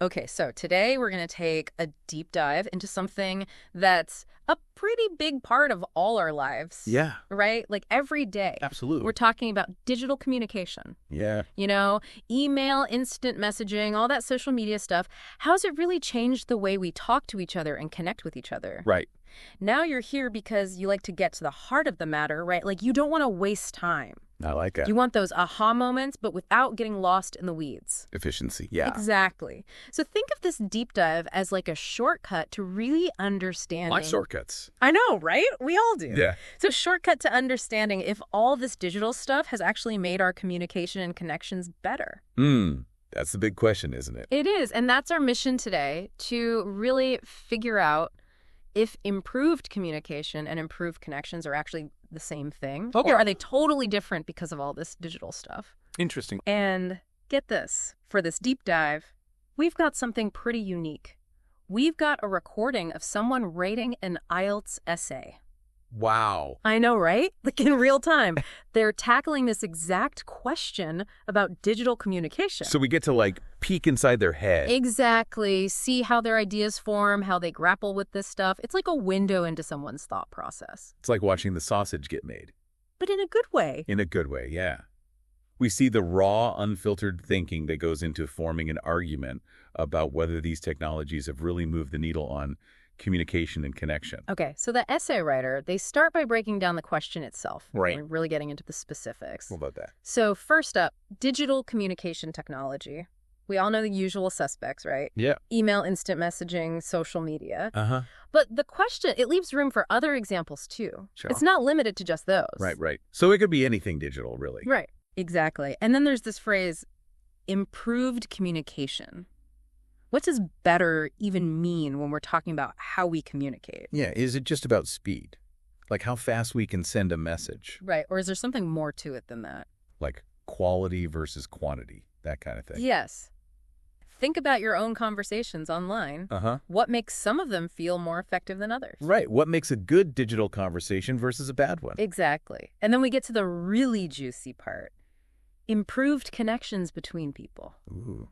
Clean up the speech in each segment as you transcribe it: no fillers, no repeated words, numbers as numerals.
Okay, so today we're going to take a deep dive into something that's a pretty big part of all our lives. Yeah, Right? Like every day. absolutely. We're talking about digital communication. Yeah. You know, email, instant messaging, all that social media stuff. How's it really changed the way we talk to each other and connect with each other? Right. Now you're here because you like to get to the heart of the matter, right? Like you don't want to waste time. I like that. You want those aha moments, but without getting lost in the weeds. Efficiency. Yeah. Exactly. So think of this deep dive as like a shortcut to really understanding. Like shortcuts. I know, right? We all do. Yeah. So shortcut to understanding if all this digital stuff has actually made our communication and connections better. That's the big question, isn't it? It is. And that's our mission today, to really figure out if improved communication and improved connections are actually the same thing. Okay. Or are they totally different because of all this digital stuff? Interesting. And get this, for this deep dive, we've got something pretty unique. We've got a recording of someone writing an IELTS essay. Wow. I know, right? Like in real time. They're tackling this exact question about digital communication. So we get to like peek inside their head. Exactly. See how their ideas form, how they grapple with this stuff. It's like a window into someone's thought process. It's like watching the sausage get made. But in a good way. In a good way, yeah. We see the raw, unfiltered thinking that goes into forming an argument about whether these technologies have really moved the needle on communication and connection. Okay, so the essay writer, they start by breaking down the question itself. Right. We're really getting into the specifics. What about that? So first up, digital communication technology. We all know the usual suspects, right? Yeah. Email, instant messaging, social media. Uh-huh. But the question, it leaves room for other examples too. Sure. It's not limited to just those. Right. So it could be anything digital, really. Right, exactly. And then there's this phrase, improved communication. What does better even mean when we're talking about how we communicate? Yeah, is it just about speed? Like how fast we can send a message? Right, or is there something more to it than that? Like quality versus quantity, that kind of thing. Yes. Think about your own conversations online. Uh-huh. What makes some of them feel more effective than others? Right. What makes a good digital conversation versus a bad one? Exactly. And then we get to the really juicy part. Improved connections between people. Ooh.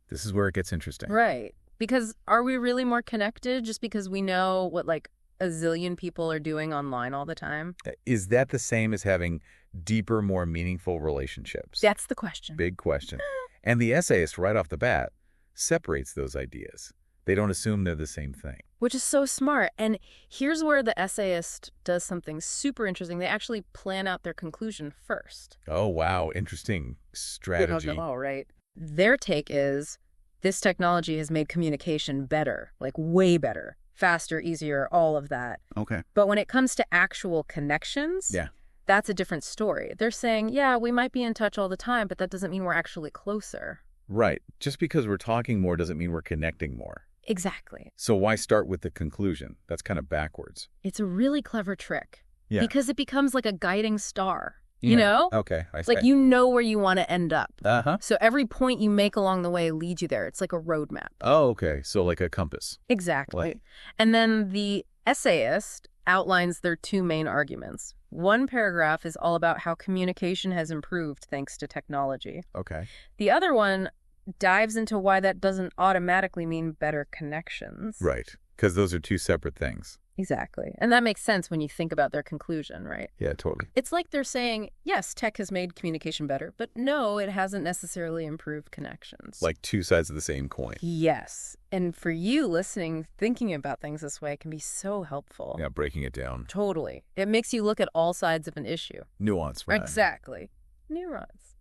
This is where it gets interesting. Right. Because are we really more connected just because we know what like a zillion people are doing online all the time? Is that the same as having deeper, more meaningful relationships? That's the question. Big question. And the essayist, right off the bat, separates those ideas. They don't assume they're the same thing. Which is so smart. And here's where the essayist does something super interesting. They actually plan out their conclusion first. Oh, wow. Interesting strategy. All right. Their take is this technology has made communication better, like way better, faster, easier, all of that. Okay. But when it comes to actual connections, Yeah. that's a different story. They're saying, yeah, we might be in touch all the time, but that doesn't mean we're actually closer. Right. Just because we're talking more doesn't mean we're connecting more. Exactly. So why start with the conclusion? That's kind of backwards. It's a really clever trick. Yeah. Because it becomes like a guiding star. Yeah. You know? Okay, I It's see. like you know where you want to end up. Uh-huh. So every point you make along the way leads you there. It's like a roadmap. Oh, okay. So like a compass. Exactly. Like- And then the essayist outlines their two main arguments. One paragraph is all about how communication has improved thanks to technology. Okay. The other one dives into why that doesn't automatically mean better connections. Right. Because those are two separate things. Exactly. And that makes sense when you think about their conclusion, right? Yeah, totally. It's like they're saying, yes, tech has made communication better, but no, it hasn't necessarily improved connections. Like two sides of the same coin. Yes. And for you listening, thinking about things this way can be so helpful. Yeah, breaking it down. Totally. It makes you look at all sides of an issue. Nuance, right? Exactly. Neurons.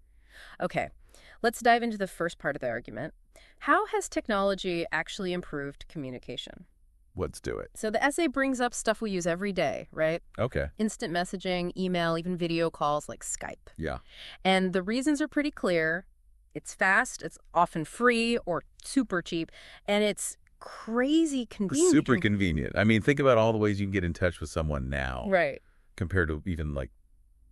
Okay, let's dive into the first part of the argument. How has technology actually improved communication? Let's do it. So the essay brings up stuff we use every day, right? Okay. Instant messaging, email, even video calls like Skype. Yeah. And the reasons are pretty clear. It's fast, it's often free or super cheap, and it's crazy convenient. Super convenient. I mean, think about all the ways you can get in touch with someone now. Right. Compared to even like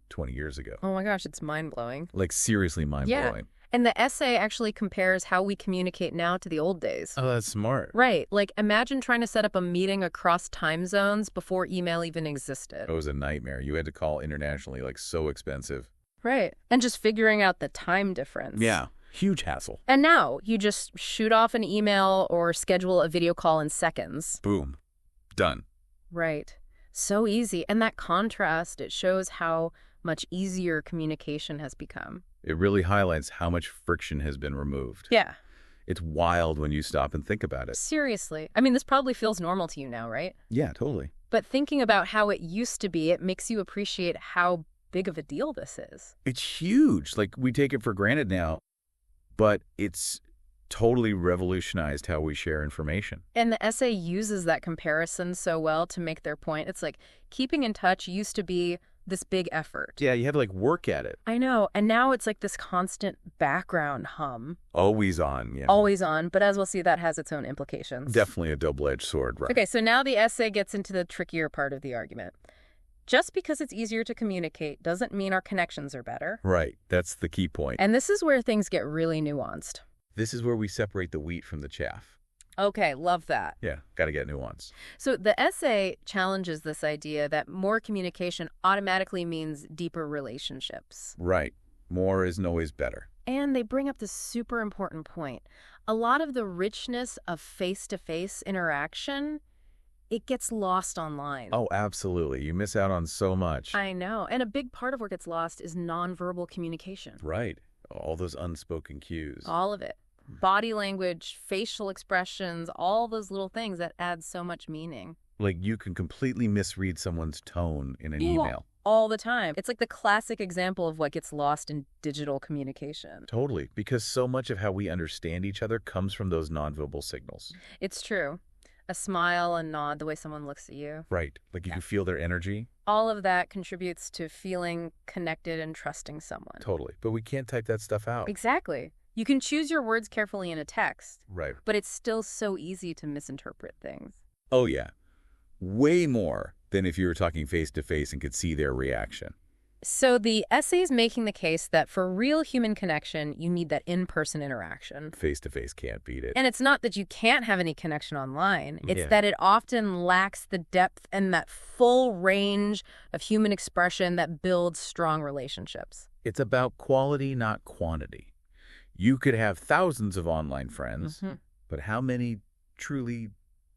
20 years ago. Oh my gosh, it's mind-blowing. Like seriously mind-blowing. And the essay actually compares how we communicate now to the old days. Oh, that's smart. Right. Like, imagine trying to set up a meeting across time zones before email even existed. It was a nightmare. You had to call internationally, like so expensive. Right. And just figuring out the time difference. Yeah. Huge hassle. And now you just shoot off an email or schedule a video call in seconds. Boom. Done. Right. So easy. And that contrast, it shows how much easier communication has become. It really highlights how much friction has been removed. Yeah. It's wild when you stop and think about it. Seriously. I mean, this probably feels normal to you now, right? Yeah, totally. But thinking about how it used to be, it makes you appreciate how big of a deal this is. It's huge. Like, we take it for granted now, but it's totally revolutionized how we share information. And the essay uses that comparison so well to make their point. It's like keeping in touch used to be this big effort. Yeah, you had to, like, work at it. I know. And now it's like this constant background hum. Always on, yeah. Always on. But as we'll see, that has its own implications. Definitely a double-edged sword, right? Okay, so now the essay gets into the trickier part of the argument. Just because it's easier to communicate doesn't mean our connections are better. Right. That's the key point. And this is where things get really nuanced. This is where we separate the wheat from the chaff. Okay, love that. Yeah, got to get nuance. So the essay challenges this idea that more communication automatically means deeper relationships. Right. More isn't always better. And they bring up this super important point. A lot of the richness of face-to-face interaction, it gets lost online. Oh, absolutely. You miss out on so much. I know. And a big part of what gets lost is nonverbal communication. Right. All those unspoken cues. All of it. Body language, facial expressions, all those little things that add so much meaning. Like, you can completely misread someone's tone in an email. All the time. It's like the classic example of what gets lost in digital communication. Totally. Because so much of how we understand each other comes from those nonverbal signals. It's true. A smile, a nod, the way someone looks at you. Right. Like, you can feel their energy. All of that contributes to feeling connected and trusting someone. Totally. But we can't type that stuff out. Exactly. You can choose your words carefully in a text. Right. But it's still so easy to misinterpret things. Oh, yeah. Way more than if you were talking face-to-face and could see their reaction. So the essay is making the case that for real human connection, you need that in-person interaction. Face-to-face can't beat it. And it's not that you can't have any connection online. It's Yeah. that it often lacks the depth and that full range of human expression that builds strong relationships. It's about quality, not quantity. You could have thousands of online friends, but how many truly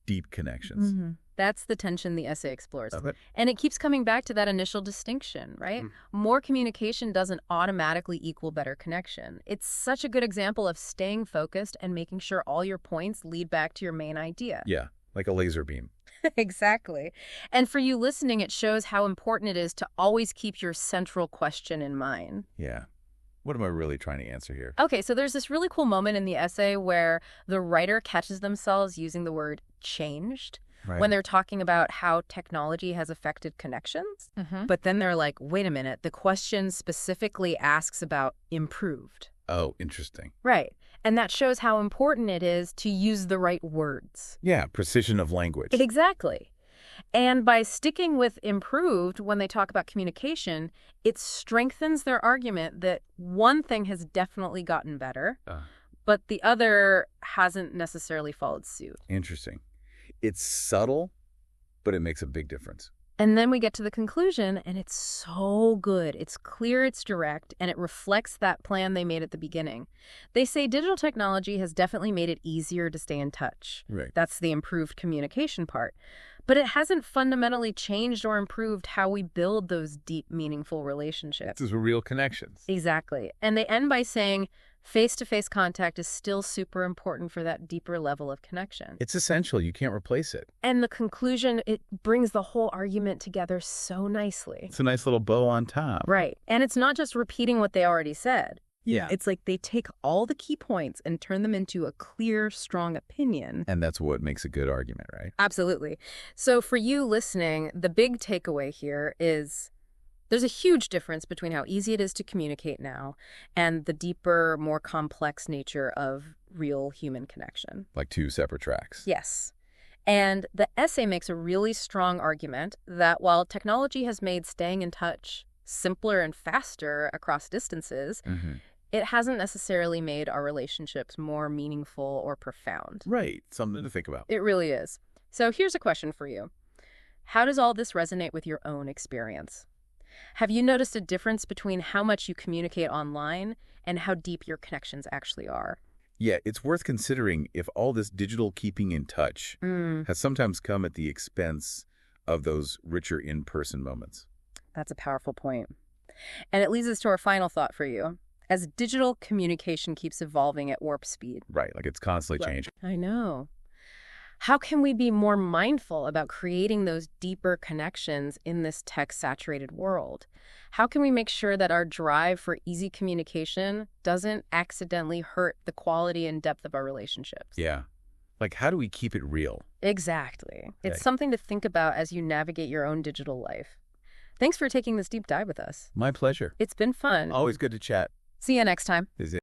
deep connections? That's the tension the essay explores. Love it. And it keeps coming back to that initial distinction, right? More communication doesn't automatically equal better connection. It's such a good example of staying focused and making sure all your points lead back to your main idea. Yeah, like a laser beam. Exactly. And for you listening, it shows how important it is to always keep your central question in mind. Yeah. What am I really trying to answer here? Okay, so there's this really cool moment in the essay where the writer catches themselves using the word changed. Right. When they're talking about how technology has affected connections. But then they're like, wait a minute, the question specifically asks about improved. Oh, interesting. Right. And that shows how important it is to use the right words. Yeah, precision of language. Exactly. And by sticking with improved when they talk about communication, it strengthens their argument that one thing has definitely gotten better, but the other hasn't necessarily followed suit. Interesting. It's subtle, but it makes a big difference. And then we get to the conclusion, and it's so good. It's clear, it's direct, and it reflects that plan they made at the beginning. They say digital technology has definitely made it easier to stay in touch. Right. That's the improved communication part. But it hasn't fundamentally changed or improved how we build those deep, meaningful relationships. These are real connections. Exactly. And they end by saying face-to-face contact is still super important for that deeper level of connection. It's essential. You can't replace it. And the conclusion, it brings the whole argument together so nicely. It's a nice little bow on top. Right. And it's not just repeating what they already said. Yeah. It's like they take all the key points and turn them into a clear, strong opinion. And that's what makes a good argument, right? Absolutely. So for you listening, the big takeaway here is there's a huge difference between how easy it is to communicate now and the deeper, more complex nature of real human connection. Like two separate tracks. Yes. And the essay makes a really strong argument that while technology has made staying in touch simpler and faster across distances, it hasn't necessarily made our relationships more meaningful or profound. Right. Something to think about. It really is. So here's a question for you. How does all this resonate with your own experience? Have you noticed a difference between how much you communicate online and how deep your connections actually are? Yeah, it's worth considering if all this digital keeping in touch has sometimes come at the expense of those richer in-person moments. That's a powerful point. And it leads us to our final thought for you. As digital communication keeps evolving at warp speed. Right, like it's constantly Right. changing. I know. How can we be more mindful about creating those deeper connections in this tech-saturated world? How can we make sure that our drive for easy communication doesn't accidentally hurt the quality and depth of our relationships? Yeah. Like, how do we keep it real? Exactly. It's Okay. something to think about as you navigate your own digital life. Thanks for taking this deep dive with us. My pleasure. It's been fun. Always good to chat. See you next time. Is